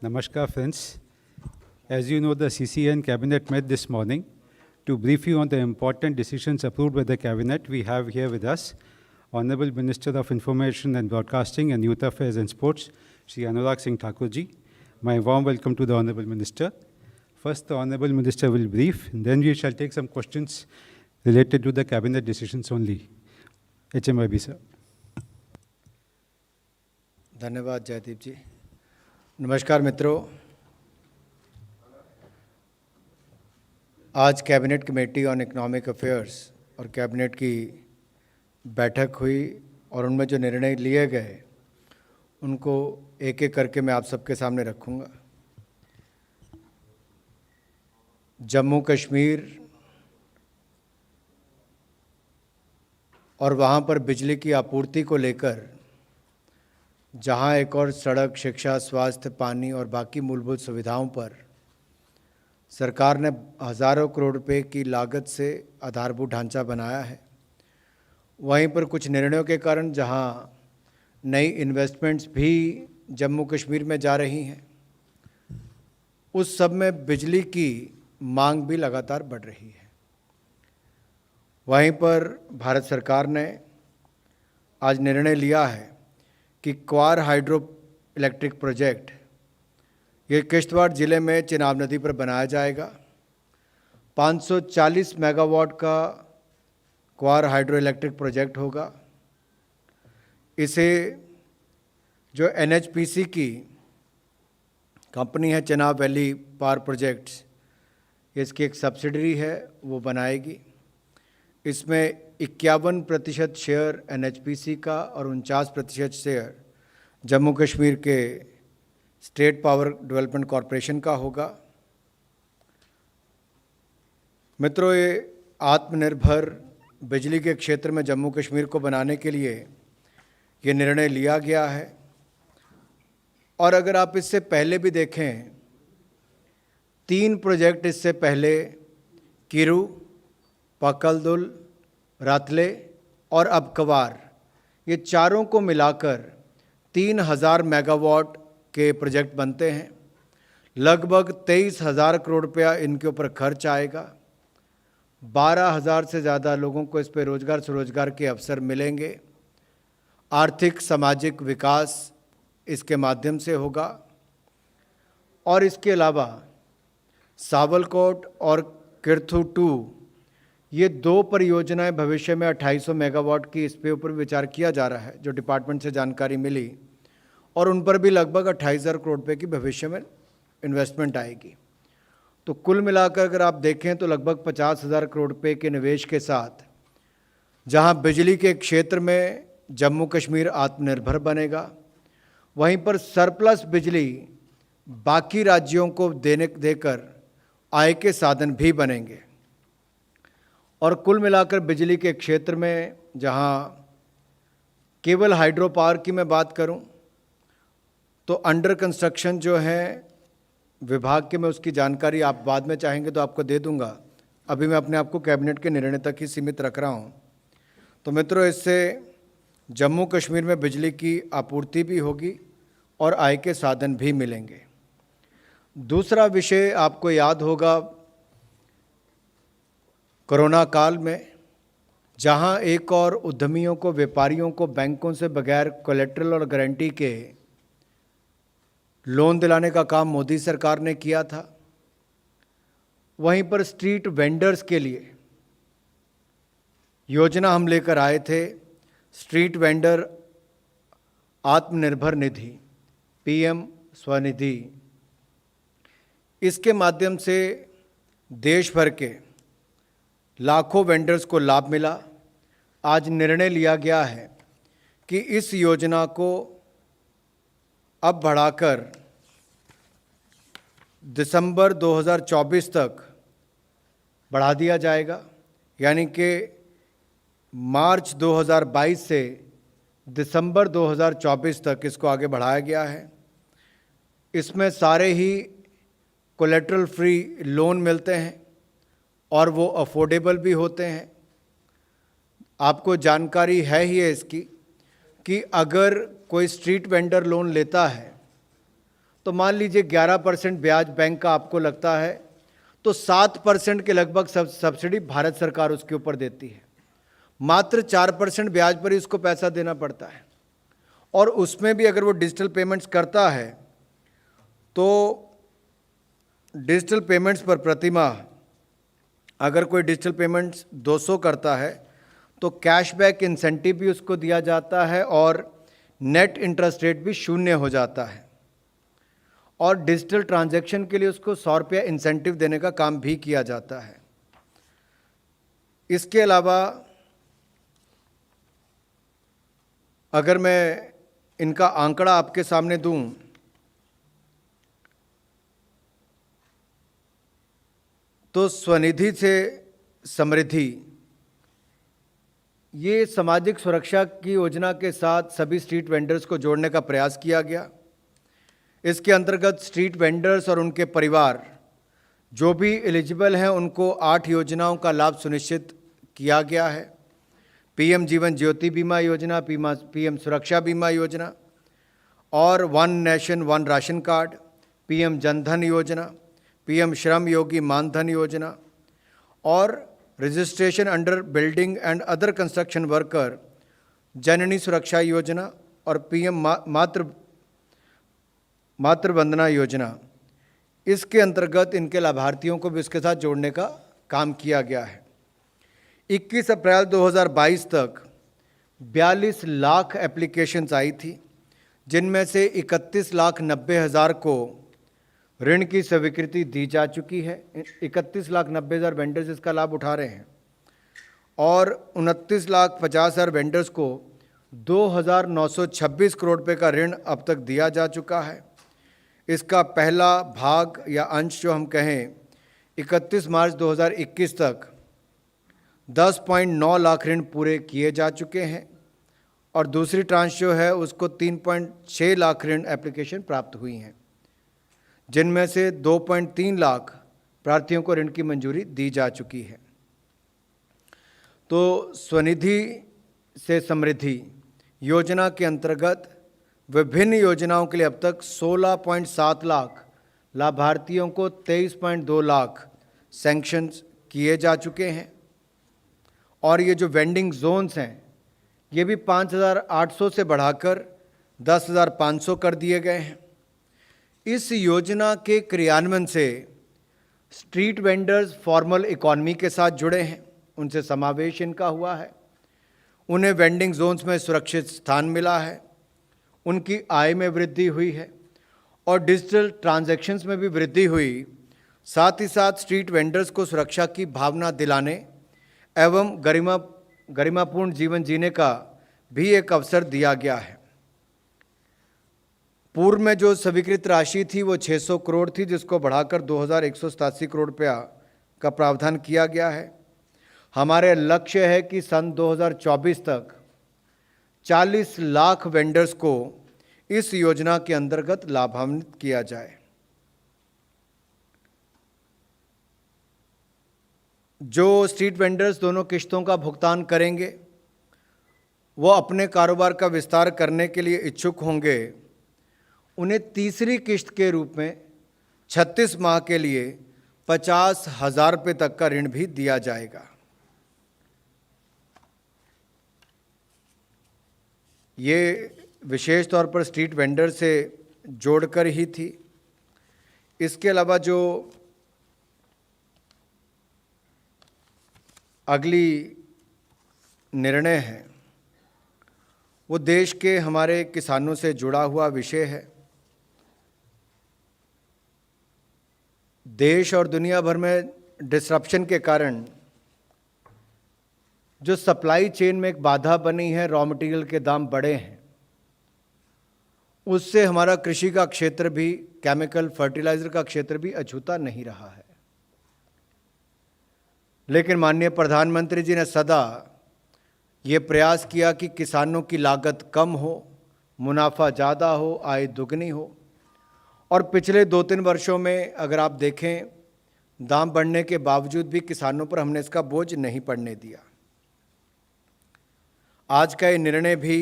Namaskar, friends. As you know, the CCN Cabinet met this morning. To brief you on the important decisions approved by the Cabinet, we have here with us Honorable Minister of Information and Broadcasting and Youth Affairs and Sports, Shri Anurag Singh Thakurji. My warm welcome to the Honorable Minister. First, the Honorable Minister will brief, and then we shall take some questions related to the Cabinet decisions only. HMIB, sir. धन्यवाद जयदीप जी। नमस्कार मित्रों, आज cabinet committee on economic affairs और cabinet की बैठक हुई और उनमें जो निर्णय लिए गए उनको एक एक करके मैं आप सबके सामने रखूँगा। जम्मू कश्मीर और वहाँ पर बिजली की आपूर्ति को लेकर जहाँ एक और सड़क, शिक्षा, स्वास्थ्य, पानी और बाकी मूलभूत सुविधाओं पर सरकार ने हज़ारों करोड़ रुपए की लागत से आधारभूत ढांचा बनाया है, वहीं पर कुछ निर्णयों के कारण जहाँ नई इन्वेस्टमेंट्स भी जम्मू कश्मीर में जा रही हैं, उस सब में बिजली की मांग भी लगातार बढ़ रही है। वहीं पर भारत सरकार ने आज निर्णय लिया है कि क्वार हाइड्रो इलेक्ट्रिक प्रोजेक्ट ये किश्तवाड़ ज़िले में चिनाब नदी पर बनाया जाएगा। 540 मेगावाट का क्वार हाइड्रो इलेक्ट्रिक प्रोजेक्ट होगा। इसे जो NHPC की कंपनी है, चिनाब वैली पावर प्रोजेक्ट्स, इसकी एक सब्सिडरी है, वो बनाएगी। इसमें 51% शेयर NHPC का और 49% शेयर जम्मू कश्मीर के स्टेट पावर डेवलपमेंट कॉरपोरेशन का होगा। मित्रों, ये आत्मनिर्भर बिजली के क्षेत्र में जम्मू कश्मीर को बनाने के लिए ये निर्णय लिया गया है। और अगर आप इससे पहले भी देखें, 3 प्रोजेक्ट इससे पहले किरू, पकलदुल, रातले और अब क्वार, ये चारों को मिलाकर 3000 मेगावाट के प्रोजेक्ट बनते हैं। लगभग 23,000 करोड़ रुपया इनके ऊपर खर्च आएगा। 12,000 से ज़्यादा लोगों को इस पर रोज़गार स्वरोजगार के अवसर मिलेंगे। आर्थिक सामाजिक विकास इसके माध्यम से होगा। और इसके अलावा सावलकोट और किरथू 2, ये 2 परियोजनाएं भविष्य में 2800 मेगावाट की, इस पे ऊपर विचार किया जा रहा है, जो डिपार्टमेंट से जानकारी मिली, और उन पर भी लगभग 28,000 करोड़ रुपए की भविष्य में इन्वेस्टमेंट आएगी। तो कुल मिलाकर अगर आप देखें तो लगभग 50,000 करोड़ रुपए के निवेश के साथ जहां बिजली के क्षेत्र में जम्मू कश्मीर आत्मनिर्भर बनेगा, वहीं पर सरप्लस बिजली बाकी राज्यों को देकर आय के साधन भी बनेंगे। और कुल मिलाकर बिजली के क्षेत्र में जहां केवल हाइड्रो पावर की मैं बात करूं तो अंडर कंस्ट्रक्शन जो है विभाग के, मैं उसकी जानकारी आप बाद में चाहेंगे तो आपको दे दूंगा। अभी मैं अपने आप को कैबिनेट के निर्णय तक ही सीमित रख रहा हूं। तो मित्रों, इससे जम्मू कश्मीर में बिजली की आपूर्ति भी होगी और आय के साधन भी मिलेंगे। दूसरा विषय आपको याद होगा, कोरोना काल में जहां एक और उद्यमियों को, व्यापारियों को बैंकों से बगैर कोलेट्रल और गारंटी के लोन दिलाने का काम मोदी सरकार ने किया था, वहीं पर स्ट्रीट वेंडर्स के लिए योजना हम लेकर आए थे, street vendor Atmanirbhar Nidhi, PM Svanidhi. इसके माध्यम से देश भर के लाखों वेंडर्स को लाभ मिला। आज निर्णय लिया गया है कि इस योजना को अब बढ़ाकर दिसंबर 2024 तक बढ़ा दिया जाएगा, यानी कि मार्च 2022 से दिसंबर 2024 तक इसको आगे बढ़ाया गया है। इसमें सारे ही कोलेट्रल फ्री लोन मिलते हैं और वो अफोर्डेबल भी होते हैं। आपको जानकारी है ही है इसकी कि अगर कोई स्ट्रीट वेंडर लोन लेता है तो मान लीजिए 11% ब्याज बैंक का आपको लगता है, तो 7% के लगभग सब्सिडी भारत सरकार उसके ऊपर देती है। मात्र 4% ब्याज पर ही उसको पैसा देना पड़ता है। और उसमें भी अगर वो डिजिटल पेमेंट्स करता है तो डिजिटल पेमेंट्स पर प्रतिमाह अगर कोई डिजिटल पेमेंट्स 200 करता है तो कैशबैक इंसेंटिव भी उसको दिया जाता है और नेट इंटरेस्ट रेट भी 0 हो जाता है। और डिजिटल ट्रांजैक्शन के लिए उसको 100 रुपया इंसेंटिव देने का काम भी किया जाता है। इसके अलावा अगर मैं इनका आंकड़ा आपके सामने दूं तो स्वनिधि से समृद्धि ये सामाजिक सुरक्षा की योजना के साथ सभी स्ट्रीट वेंडर्स को जोड़ने का प्रयास किया गया। इसके अंतर्गत स्ट्रीट वेंडर्स और उनके परिवार जो भी एलिजिबल हैं उनको 8 योजनाओं का लाभ सुनिश्चित किया गया है। पीएम जीवन ज्योति बीमा योजना, पीएम सुरक्षा बीमा योजना और one nation one ration card, PM Jan Dhan Yojana, PM Shram Yogi Maandhan Yojana और registration under building and other construction worker Janani Suraksha Yojana और पीएम मातृ वंदना योजना। इसके अंतर्गत इनके लाभार्थियों को भी इसके साथ जोड़ने का काम किया गया है। 21 अप्रैल 2022 तक 42 लाख एप्लीकेशंस आई थी, जिनमें से 31,90,000 को ऋण की स्वीकृति दी जा चुकी है। 31,90,000 वेंडर्स इसका लाभ उठा रहे हैं और 29,50,000 वेंडर्स को 2,926 करोड़ रुपये का ऋण अब तक दिया जा चुका है। इसका पहला भाग या अंश जो हम कहें 31 मार्च 2021 तक 10.9 लाख ऋण पूरे किए जा चुके हैं और दूसरी ट्रांश जो है उसको 3.6 लाख ऋण एप्लीकेशन प्राप्त हुई हैं, जिनमें से 2.3 लाख प्रार्थियों को ऋण की मंजूरी दी जा चुकी है। तो स्वनिधि से समृद्धि योजना के अंतर्गत विभिन्न योजनाओं के लिए अब तक 16.7 लाख लाभार्थियों को 23.2 लाख सैंक्शंस किए जा चुके हैं। और ये जो वेंडिंग जोन्स हैं ये भी 5,800 से बढ़ाकर 10,500 कर दिए गए हैं। इस योजना के क्रियान्वयन से स्ट्रीट वेंडर्स फॉर्मल इकॉनमी के साथ जुड़े हैं, उनसे समावेश इनका हुआ है, उन्हें वेंडिंग जोन्स में सुरक्षित स्थान मिला है, उनकी आय में वृद्धि हुई है और डिजिटल ट्रांजैक्शंस में भी वृद्धि हुई। साथ ही साथ स्ट्रीट वेंडर्स को सुरक्षा की भावना दिलाने एवं गरिमापूर्ण जीवन जीने का भी एक अवसर दिया गया है। पूर्व में जो स्वीकृत राशि थी वो 600 करोड़ थी, जिसको बढ़ाकर 2,187 करोड़ रुपया का प्रावधान किया गया है। हमारे लक्ष्य है कि सन 2024 तक 40 लाख वेंडर्स को इस योजना के अंतर्गत लाभान्वित किया जाए। जो स्ट्रीट वेंडर्स दोनों किश्तों का भुगतान करेंगे वो अपने कारोबार का विस्तार करने के लिए इच्छुक होंगे, उन्हें तीसरी किश्त के रूप में 36 माह के लिए 50,000 रुपये तक का ऋण भी दिया जाएगा। ये विशेष तौर पर स्ट्रीट वेंडर से जोड़कर ही थी। इसके अलावा जो अगली निर्णय है वो देश के हमारे किसानों से जुड़ा हुआ विषय है। देश और दुनिया भर में डिसरप्शन के कारण जो सप्लाई चेन में एक बाधा बनी है, रॉ मटेरियल के दाम बढ़े हैं, उससे हमारा कृषि का क्षेत्र भी, केमिकल फर्टिलाइजर का क्षेत्र भी अछूता नहीं रहा है। लेकिन माननीय प्रधानमंत्री जी ने सदा ये प्रयास किया कि किसानों की लागत कम हो, मुनाफा ज़्यादा हो, आय दुगनी हो। और पिछले 2-3 वर्षों में अगर आप देखें, दाम बढ़ने के बावजूद भी किसानों पर हमने इसका बोझ नहीं पड़ने दिया। आज का ये निर्णय भी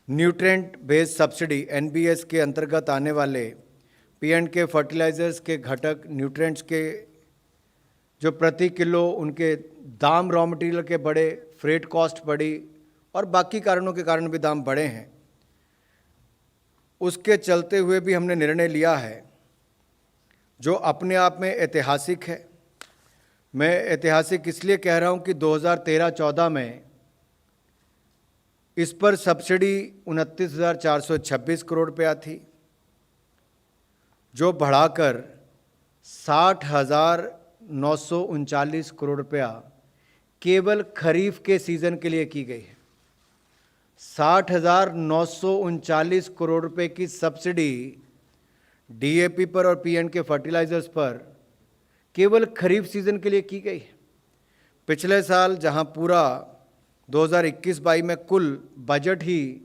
न्यूट्रिएंट बेस्ड सब्सिडी NBS के अंतर्गत आने वाले P&K फर्टिलाइजर्स के घटक, न्यूट्रिएंट्स के जो प्रति किलो उनके दाम रॉ मटेरियल के बढ़े, फ्रेट कॉस्ट बढ़ी और बाकी कारणों के कारण भी दाम बढ़े हैं। उसके चलते हुए भी हमने निर्णय लिया है जो अपने आप में ऐतिहासिक है। मैं ऐतिहासिक इसलिए कह रहा हूं कि 2013-14 में इस पर सब्सिडी 29,426 करोड़ रुपया थी, जो बढ़ाकर 60,939 करोड़ रुपया केवल खरीफ के सीज़न के लिए की गई है। 60,939 करोड़ रुपए की सब्सिडी DAP पर और P&K फर्टिलाइजर्स पर केवल खरीफ सीज़न के लिए की गई है। पिछले साल जहां पूरा 2021-22 में कुल बजट ही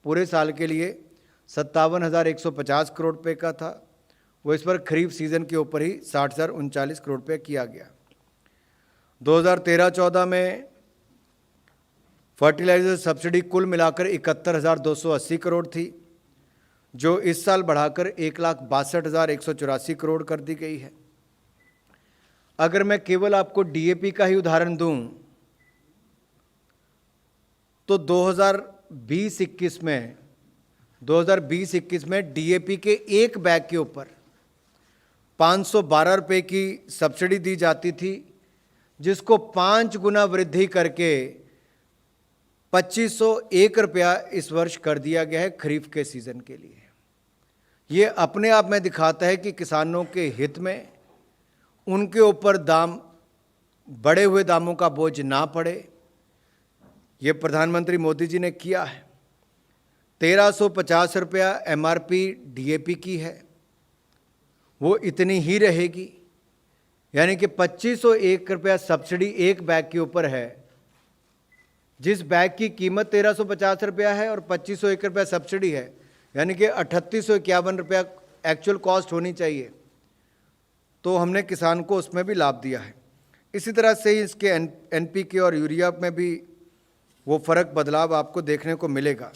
पूरे साल के लिए 57,150 करोड़ रुपए का था, वो इस पर खरीफ सीज़न के ऊपर ही 60,039 करोड़ रुपए किया गया। 2013-14 में फर्टिलाइजर सब्सिडी कुल मिलाकर 71,280 करोड़ थी, जो इस साल बढ़ाकर 1,62,184 करोड़ कर दी गई है। अगर मैं केवल आपको DAP का ही उदाहरण दूं तो 2020-21 में DAP के एक बैग के ऊपर 512 रुपये की सब्सिडी दी जाती थी, जिसको 5 गुना वृद्धि करके 2,501 रुपया इस वर्ष कर दिया गया है खरीफ के सीज़न के लिए। ये अपने आप में दिखाता है कि किसानों के हित में उनके ऊपर दाम, बढ़े हुए दामों का बोझ ना पड़े। ये प्रधानमंत्री मोदी जी ने किया है। 1,350 रुपया MRP DAP की है, वो इतनी ही रहेगी, यानी कि 2,501 रुपया सब्सिडी एक बैग के ऊपर है। जिस बैग की कीमत 1,350 रुपया है और 2,501 रुपया सब्सिडी है, यानी कि 3,851 रुपया एक्चुअल कॉस्ट होनी चाहिए, तो हमने किसान को उसमें भी लाभ दिया है। इसी तरह से ही इसके NPK और यूरिया में भी वो फ़र्क बदलाव आपको देखने को मिलेगा।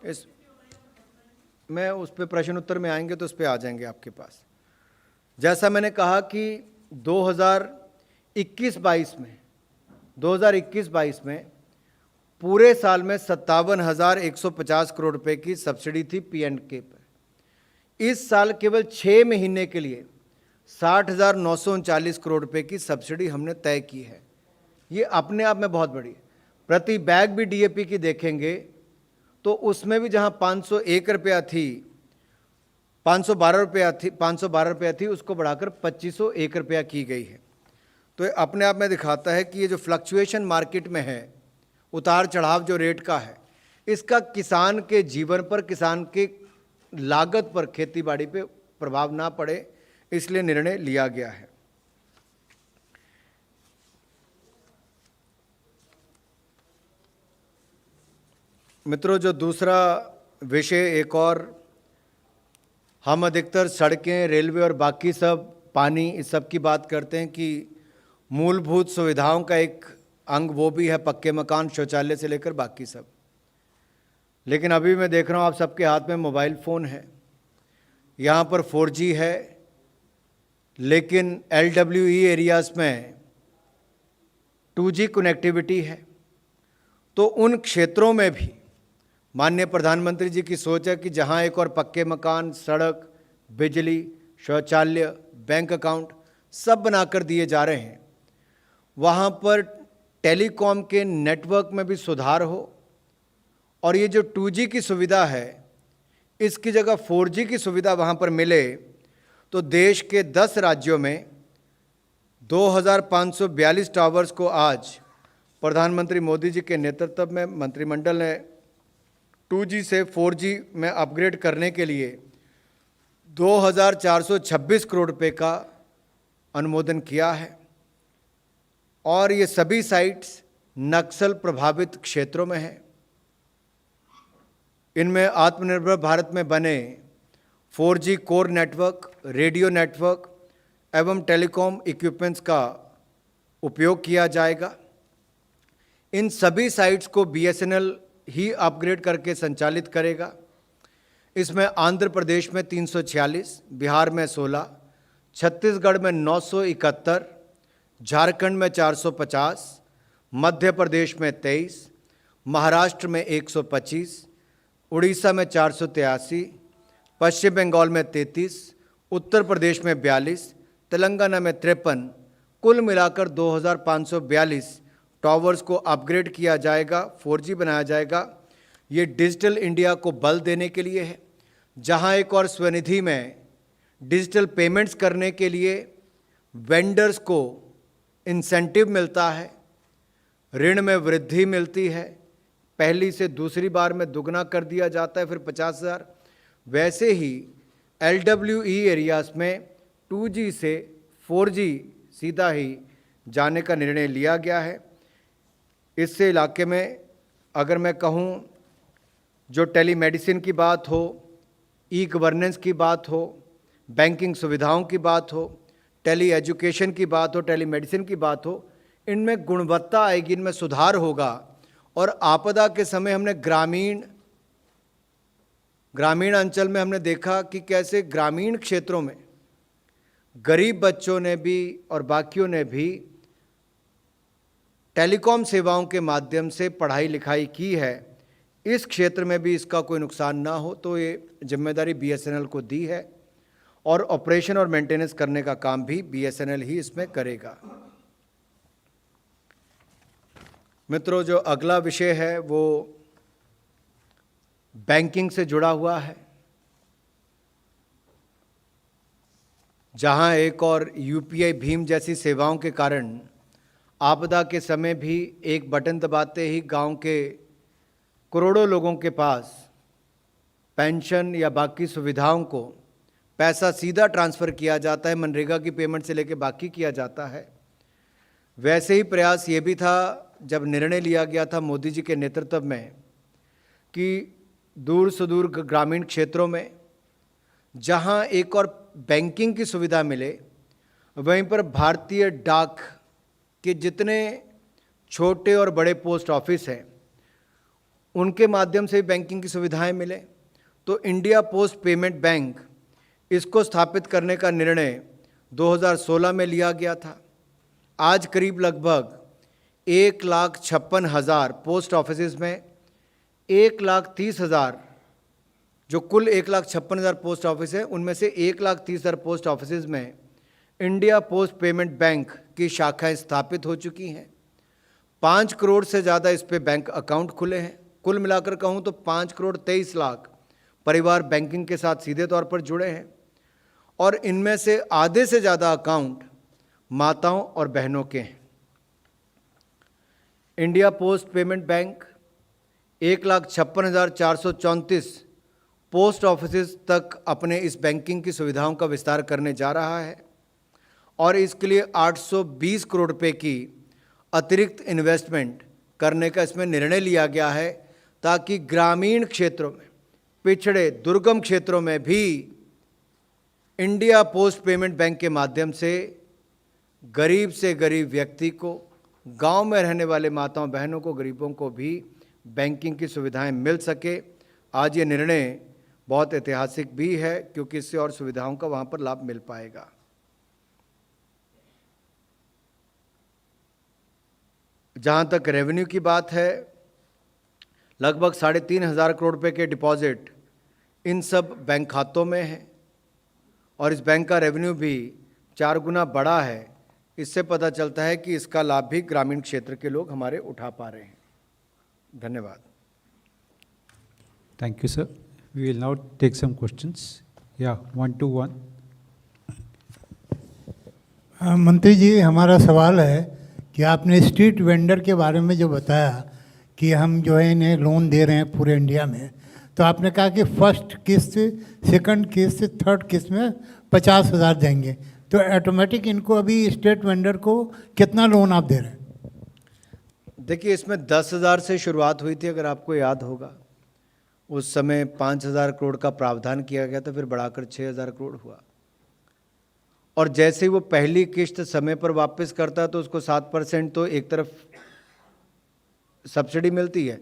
इस मैं उस पर प्रश्न उत्तर में आएंगे तो उस पर आ जाएंगे आपके पास। जैसा मैंने कहा कि 2021-22 में पूरे साल में 57,150 करोड़ रुपए की सब्सिडी थी P&K पर। इस साल केवल 6 महीने के लिए 60,939 करोड़ रुपए की सब्सिडी हमने तय की है। ये अपने आप में बहुत बड़ी है। प्रति बैग भी DAP की देखेंगे तो उसमें भी जहां 501 रुपया थी, 512 रुपया थी, उसको बढ़ाकर 2,501 रुपया की गई है। तो ये अपने आप में दिखाता है कि ये जो फ्लक्चुएशन मार्केट में है, उतार चढ़ाव जो रेट का है, इसका किसान के जीवन पर, किसान के लागत पर, खेती बाड़ी पे प्रभाव ना पड़े, इसलिए निर्णय लिया गया है। मित्रों, जो दूसरा विषय एक और, हम अधिकतर सड़कें, रेलवे और बाकी सब, पानी, इस सब की बात करते हैं कि मूलभूत सुविधाओं का एक अंग वो भी है पक्के मकान, शौचालय से लेकर बाकी सब। लेकिन अभी मैं देख रहा हूँ आप सबके हाथ में मोबाइल फ़ोन है। यहाँ पर 4G है, लेकिन LWE एरियाज़ में 2G कनेक्टिविटी है। तो उन क्षेत्रों में भी माननीय प्रधानमंत्री जी की सोच है कि जहाँ एक और पक्के मकान, सड़क, बिजली, शौचालय, बैंक अकाउंट सब बनाकर दिए जा रहे हैं, वहाँ पर टेलीकॉम के नेटवर्क में भी सुधार हो और ये जो 2G की सुविधा है, इसकी जगह 4G की सुविधा वहाँ पर मिले, तो देश के 10 राज्यों में 2,542 टावर्स को आज प्रधानमंत्री मोदी जी के नेतृत्व में मंत्रिमंडल ने 2G से 4G में अपग्रेड करने के लिए 2,426 करोड़ रुपए का अनुमोदन किया है। और ये सभी साइट्स नक्सल प्रभावित क्षेत्रों में हैं। इनमें आत्मनिर्भर भारत में बने 4G core network, radio network एवं टेलीकॉम इक्विपमेंट्स का उपयोग किया जाएगा। इन सभी साइट्स को BSNL ही अपग्रेड करके संचालित करेगा। इसमें आंध्र प्रदेश में 346, बिहार में 16, छत्तीसगढ़ में 971, झारखंड में 450, मध्य प्रदेश में 23, महाराष्ट्र में 125, उड़ीसा में 483, पश्चिम बंगाल में 33, उत्तर प्रदेश में 42, तेलंगाना में 53, कुल मिलाकर 2542 टावर्स को अपग्रेड किया जाएगा, 4G बनाया जाएगा। ये डिजिटल इंडिया को बल देने के लिए है। जहां एक और स्वनिधि में डिजिटल पेमेंट्स करने के लिए वेंडर्स को इंसेंटिव मिलता है, ऋण में वृद्धि मिलती है, पहली से दूसरी बार में दुगना कर दिया जाता है, फिर 50,000। वैसे ही LWE एरियाज में 2G से 4G सीधा ही जाने का निर्णय लिया गया है। इससे इलाके में अगर मैं कहूँ, जो टेलीमेडिसिन की बात हो, ई गवर्नेंस की बात हो, बैंकिंग सुविधाओं की बात हो, टेली एजुकेशन की बात हो, टेलीमेडिसिन की बात हो, इनमें गुणवत्ता आएगी, इनमें सुधार होगा। और आपदा के समय हमने ग्रामीण अंचल में हमने देखा कि कैसे ग्रामीण क्षेत्रों में गरीब बच्चों ने भी और बाकियों ने भी टेलीकॉम सेवाओं के माध्यम से पढ़ाई लिखाई की है। इस क्षेत्र में भी इसका कोई नुकसान ना हो, तो ये जिम्मेदारी BSNL को दी है और ऑपरेशन और मेंटेनेंस करने का काम भी BSNL ही इसमें करेगा। मित्रों, जो अगला विषय है वो बैंकिंग से जुड़ा हुआ है, जहां एक और UPI भीम जैसी सेवाओं के कारण आपदा के समय भी एक बटन दबाते ही गांव के करोड़ों लोगों के पास पेंशन या बाकी सुविधाओं को पैसा सीधा ट्रांसफ़र किया जाता है, मनरेगा की पेमेंट से लेकर बाकी किया जाता है। वैसे ही प्रयास ये भी था जब निर्णय लिया गया था मोदी जी के नेतृत्व में कि दूर सुदूर ग्रामीण क्षेत्रों में जहां एक और बैंकिंग की सुविधा मिले, वहीं पर भारतीय डाक के जितने छोटे और बड़े पोस्ट ऑफिस हैं उनके माध्यम से बैंकिंग की सुविधाएं मिले। तो इंडिया पोस्ट पेमेंट बैंक, इसको स्थापित करने का निर्णय 2016 में लिया गया था। आज करीब लगभग 1,56,000 पोस्ट ऑफिस में 1,30,000, जो कुल 1,56,000 पोस्ट ऑफिस है, उनमें से 1,30,000 पोस्ट ऑफिस में इंडिया पोस्ट पेमेंट बैंक की शाखाएं स्थापित हो चुकी हैं। 5 करोड़ से ज़्यादा इस पे बैंक अकाउंट खुले हैं। कुल मिलाकर कहूँ तो 5 करोड़ 23 लाख परिवार बैंकिंग के साथ सीधे तौर पर जुड़े हैं और इनमें से आधे से ज़्यादा अकाउंट माताओं और बहनों के हैं। India post payment bank 1,56,434 post office तक अपने इस बैंकिंग की सुविधाओं का विस्तार करने जा रहा है और इसके लिए 820 करोड़ रुपए की अतिरिक्त इन्वेस्टमेंट करने का इसमें निर्णय लिया गया है, ताकि ग्रामीण क्षेत्रों में, पिछड़े दुर्गम क्षेत्रों में भी इंडिया पोस्ट पेमेंट बैंक के माध्यम से गरीब से गरीब व्यक्ति को, गांव में रहने वाले माताओं बहनों को, गरीबों को भी बैंकिंग की सुविधाएं मिल सके। आज ये निर्णय बहुत ऐतिहासिक भी है क्योंकि इससे और सुविधाओं का वहां पर लाभ मिल पाएगा। जहां तक रेवेन्यू की बात है, लगभग 3,500 करोड़ रुपए के डिपॉजिट इन सब बैंक खातों में हैं और इस बैंक का रेवेन्यू भी 4 गुना बड़ा है। इससे पता चलता है कि इसका लाभ भी ग्रामीण क्षेत्र के लोग हमारे उठा पा रहे हैं। धन्यवाद। Thank you, sir. We will now take some questions. Yeah, 1 to 1. मंत्री जी, हमारा सवाल है कि आपने स्ट्रीट वेंडर के बारे में जो बताया कि हम जो है इन्हें लोन दे रहे हैं पूरे इंडिया में, तो आपने कहा कि फर्स्ट किस्त, सेकंड किस्त, थर्ड किस्त में 50,000 देंगे, तो ऑटोमेटिक इनको अभी स्ट्रीट वेंडर को कितना लोन आप दे रहे हैं? देखिए, इसमें 10,000 से शुरुआत हुई थी, अगर आपको याद होगा। उस समय 5,000 करोड़ का प्रावधान किया गया था, फिर बढ़ाकर 6,000 करोड़ हुआ। और जैसे ही वो पहली किस्त समय पर वापस करता है तो उसको 7% तो एक तरफ सब्सिडी मिलती है,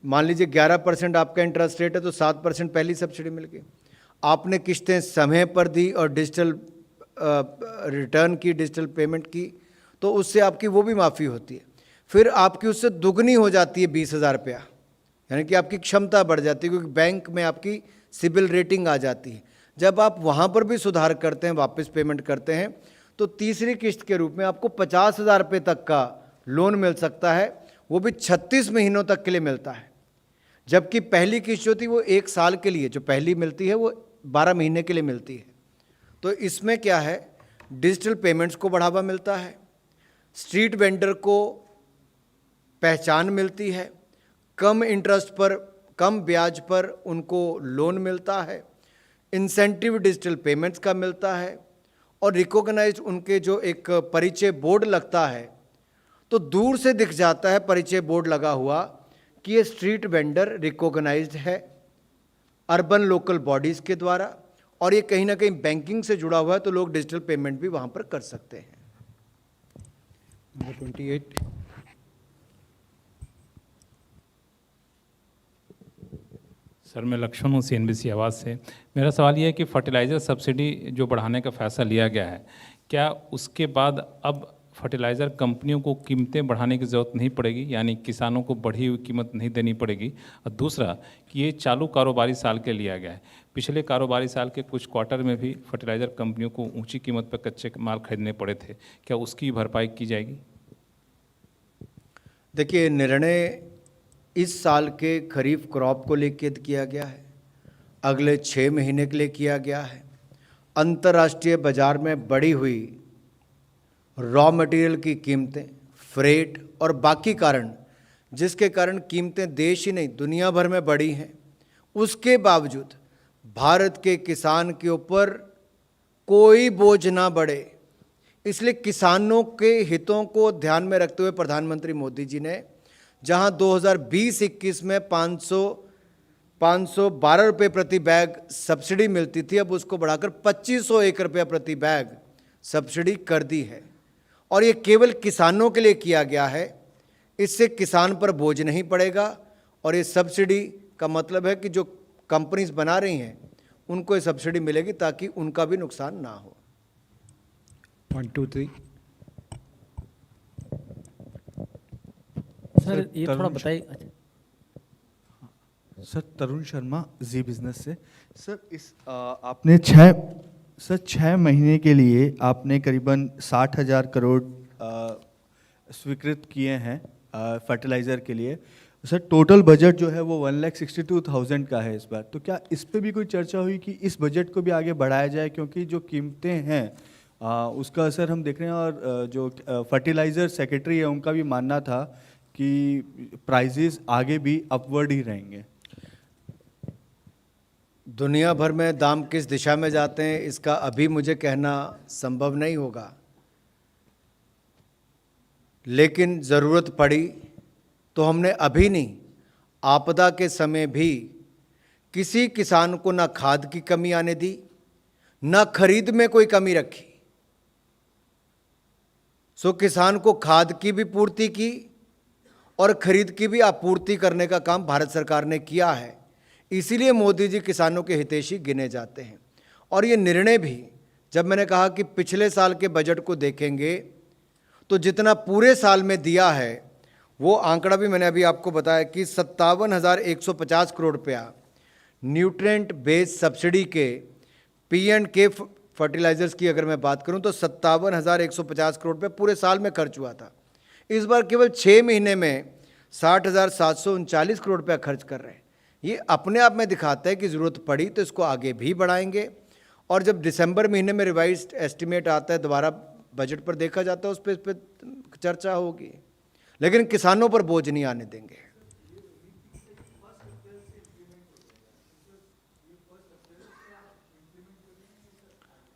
मान लीजिए 11% आपका इंटरेस्ट रेट है तो 7% पहली सब्सिडी मिल गई। आपने किस्तें समय पर दी और डिजिटल रिटर्न की, डिजिटल पेमेंट की, तो उससे आपकी वो भी माफ़ी होती है। फिर आपकी उससे दुगनी हो जाती है 20,000 रुपया, यानी कि आपकी क्षमता बढ़ जाती है, क्योंकि बैंक में आपकी सिबिल रेटिंग आ जाती है। जब आप वहाँ पर भी सुधार करते हैं, वापस पेमेंट करते हैं, तो तीसरी किस्त के रूप में आपको 50,000 रुपये तक का लोन मिल सकता है, वो भी 36 महीनों तक के लिए मिलता है। जबकि पहली किस्त जो थी वो 1 साल के लिए, जो पहली मिलती है वो 12 महीने के लिए मिलती है। तो इसमें क्या है, डिजिटल पेमेंट्स को बढ़ावा मिलता है, स्ट्रीट वेंडर को पहचान मिलती है, कम इंटरेस्ट पर, कम ब्याज पर उनको लोन मिलता है, इंसेंटिव डिजिटल पेमेंट्स का मिलता है, और रिकॉग्नाइज्ड उनके जो एक परिचय बोर्ड लगता है, तो दूर से दिख जाता है परिचय बोर्ड लगा हुआ कि ये स्ट्रीट वेंडर रिकॉग्नाइज्ड है अर्बन लोकल बॉडीज़ के द्वारा, और ये कहीं ना कहीं बैंकिंग से जुड़ा हुआ है, तो लोग डिजिटल पेमेंट भी वहाँ पर कर सकते हैं। Number 28. सर मैं लक्ष्मण हूँ CNBC आवाज़ से। मेरा सवाल ये है कि फर्टिलाइज़र सब्सिडी जो बढ़ाने का फैसला लिया गया है, क्या उसके बाद अब फर्टिलाइज़र कंपनियों को कीमतें बढ़ाने की ज़रूरत नहीं पड़ेगी, यानी किसानों को बढ़ी हुई कीमत नहीं देनी पड़ेगी? और दूसरा कि ये चालू कारोबारी साल के लिया गया है, पिछले कारोबारी साल के कुछ क्वार्टर में भी फर्टिलाइज़र कंपनियों को ऊंची कीमत पर कच्चे माल खरीदने पड़े थे, क्या उसकी भरपाई की जाएगी? देखिए, निर्णय इस साल के खरीफ क्रॉप को लेकर किया गया है, अगले 6 महीने के लिए किया गया है। अंतर्राष्ट्रीय बाजार में बढ़ी हुई रॉ मटेरियल की कीमतें, फ्रेट और बाकी कारण, जिसके कारण कीमतें देश ही नहीं दुनिया भर में बढ़ी हैं, उसके बावजूद भारत के किसान के ऊपर कोई बोझ ना बढ़े, इसलिए किसानों के हितों को ध्यान में रखते हुए प्रधानमंत्री मोदी जी ने, जहां 2020-21 में 512 रुपये प्रति बैग सब्सिडी मिलती थी, अब उसको बढ़ाकर 2501 रुपया प्रति बैग सब्सिडी कर दी है। और ये केवल किसानों के लिए किया गया है, इससे किसान पर बोझ नहीं पड़ेगा, और ये सब्सिडी का मतलब है कि जो कंपनीज बना रही हैं उनको ये सब्सिडी मिलेगी ताकि उनका भी नुकसान ना हो। 1, 2, 3. सर ये थोड़ा बताइए। सर तरुण शर्मा जी बिजनेस से। सर आपने 6 महीने के लिए आपने करीबन 60,000 करोड़ स्वीकृत किए हैं फर्टिलाइज़र के लिए। सर टोटल बजट जो है वो 1,62,000 का है इस बार, तो क्या इस पे भी कोई चर्चा हुई कि इस बजट को भी आगे बढ़ाया जाए, क्योंकि जो कीमतें हैं उसका असर हम देख रहे हैं, और जो फर्टिलाइज़र सेक्रेटरी है उनका भी मानना था कि प्राइजेस आगे भी अपवर्ड ही रहेंगे। दुनिया भर में दाम किस दिशा में जाते हैं इसका अभी मुझे कहना संभव नहीं होगा, लेकिन ज़रूरत पड़ी तो हमने अभी नहीं, आपदा के समय भी किसी किसान को ना खाद की कमी आने दी, ना खरीद में कोई कमी रखी। सो किसान को खाद की भी पूर्ति की और खरीद की भी आपूर्ति करने का काम भारत सरकार ने किया है। इसीलिए मोदी जी किसानों के हितैषी गिने जाते हैं। और ये निर्णय भी, जब मैंने कहा कि पिछले साल के बजट को देखेंगे तो जितना पूरे साल में दिया है वो आंकड़ा भी मैंने अभी आपको बताया कि 57,150 करोड़ रुपया न्यूट्रिएंट बेस्ड सब्सिडी के P&K फर्टिलाइजर्स की अगर मैं बात करूं तो 57,150 करोड़ रुपया पूरे साल में खर्च हुआ था। इस बार केवल 6 महीने में 60,739 करोड़ रुपया खर्च कर रहे हैं। ये अपने आप में दिखाता है कि ज़रूरत पड़ी तो इसको आगे भी बढ़ाएंगे, और जब दिसंबर महीने में रिवाइज्ड एस्टिमेट आता है, दोबारा बजट पर देखा जाता है, उस पर चर्चा होगी, लेकिन किसानों पर बोझ नहीं आने देंगे।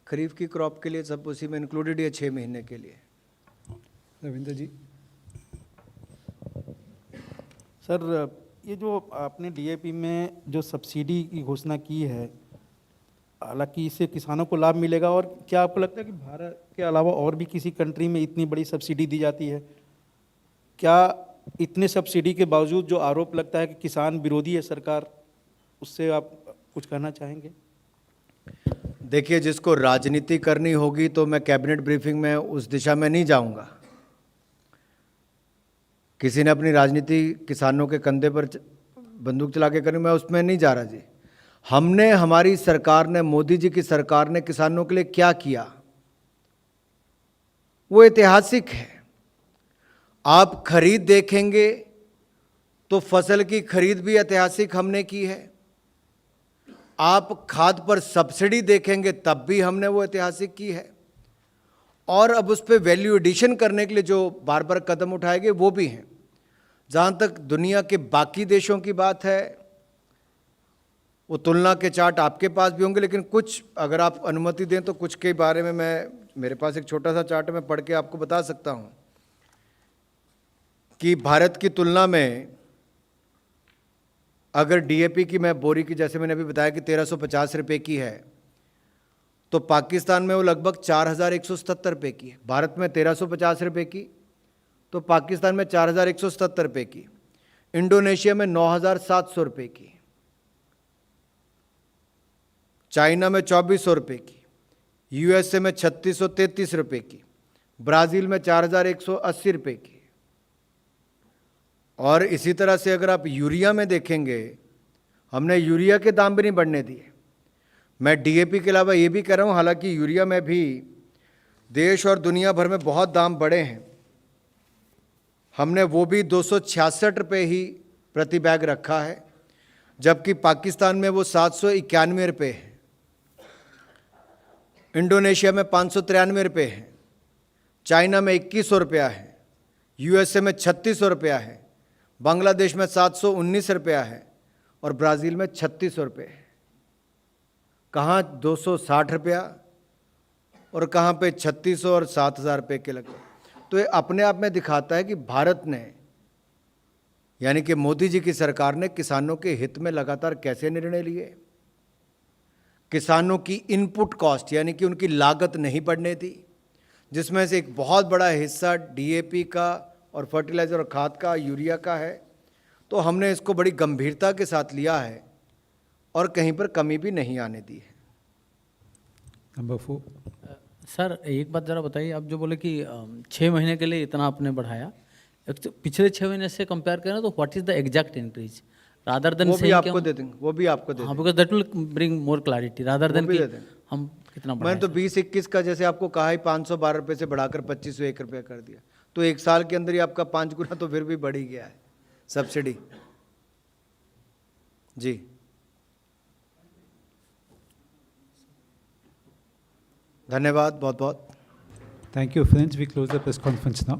खरीफ की क्रॉप के लिए सब उसी में इंक्लूडेड है 6 महीने के लिए। रविंद्र जी। सर ये जो आपने DAP में जो सब्सिडी की घोषणा की है, हालांकि इससे किसानों को लाभ मिलेगा, और क्या आपको लगता है कि भारत के अलावा और भी किसी कंट्री में इतनी बड़ी सब्सिडी दी जाती है? क्या इतने सब्सिडी के बावजूद जो आरोप लगता है कि किसान विरोधी है सरकार, उससे आप कुछ कहना चाहेंगे? देखिए, जिसको राजनीति करनी होगी तो मैं कैबिनेट ब्रीफिंग में उस दिशा में नहीं जाऊंगा। किसी ने अपनी राजनीति किसानों के कंधे पर बंदूक चला के करनी, मैं उसमें नहीं जा रहा जी। हमने, हमारी सरकार ने, मोदी जी की सरकार ने किसानों के लिए क्या किया वो ऐतिहासिक है। आप खरीद देखेंगे तो फसल की खरीद भी ऐतिहासिक हमने की है। आप खाद पर सब्सिडी देखेंगे तब भी हमने वो ऐतिहासिक की है। और अब उस पर वैल्यू एडिशन करने के लिए जो बार बार कदम उठाए गए वो भी हैं। जहाँ तक दुनिया के बाकी देशों की बात है, वो तुलना के चार्ट आपके पास भी होंगे, लेकिन कुछ अगर आप अनुमति दें तो कुछ के बारे में मेरे पास एक छोटा सा चार्ट मैं पढ़ के आपको बता सकता हूँ कि भारत की तुलना में अगर डीएपी की, मैं बोरी की जैसे मैंने अभी बताया कि 1350 रुपये की है, तो पाकिस्तान में वो लगभग 4177 रुपये की है। भारत में 1350 रुपये की, तो पाकिस्तान में 4177 रुपये की, इंडोनेशिया में 9700 रुपये की, चाइना में 2400 रुपये की, यूएसए में 3633 रुपये की, ब्राज़ील में 4180 रुपये की। और इसी तरह से अगर आप यूरिया में देखेंगे, हमने यूरिया के दाम भी नहीं बढ़ने दिए। मैं डीएपी के अलावा ये भी कह रहा हूँ, हालांकि यूरिया में भी देश और दुनिया भर में बहुत दाम बढ़े हैं, हमने वो भी 266 रुपये ही प्रति बैग रखा है, जबकि पाकिस्तान में वो 791 रुपये है, इंडोनेशिया में 593 रुपये है, चाइना में 2100 रुपया है, यूएसए में 3600 रुपया है, बांग्लादेश में 719 रुपया है और ब्राज़ील में 3600 रुपये है। कहाँ 260 रुपया और कहाँ पे 3600 और 7000 रुपये के लगे। तो ये अपने आप में दिखाता है कि भारत ने, यानी कि मोदी जी की सरकार ने किसानों के हित में लगातार कैसे निर्णय लिए। किसानों की इनपुट कॉस्ट यानी कि उनकी लागत नहीं बढ़ने दी, जिसमें से एक बहुत बड़ा हिस्सा डीएपी का और फर्टिलाइज़र और खाद का, यूरिया का है। तो हमने इसको बड़ी गंभीरता के साथ लिया है और कहीं पर कमी भी नहीं आने दी है। नंबर 4। सर एक बात ज़रा बताइए, आप जो बोले कि 6 महीने के लिए इतना आपने बढ़ाया, पिछले 6 महीने से कंपेयर करें तो what is the exact increase rather than वो भी आपको दे देंगे, वो भी आपको दे हाँ, देंगे। Because that will bring more clarity rather than भी कि दे देंगे। हम कितना मैंने तो 20-21 का जैसे आपको कहा है 512 रुपये से बढ़ाकर 2501 रुपये कर दिया, तो एक साल के अंदर ही आपका 5 गुना तो फिर भी बढ़ ही गया है सब्सिडी। जी, धन्यवाद बहुत बहुत। Thank you, friends. We close the press conference now.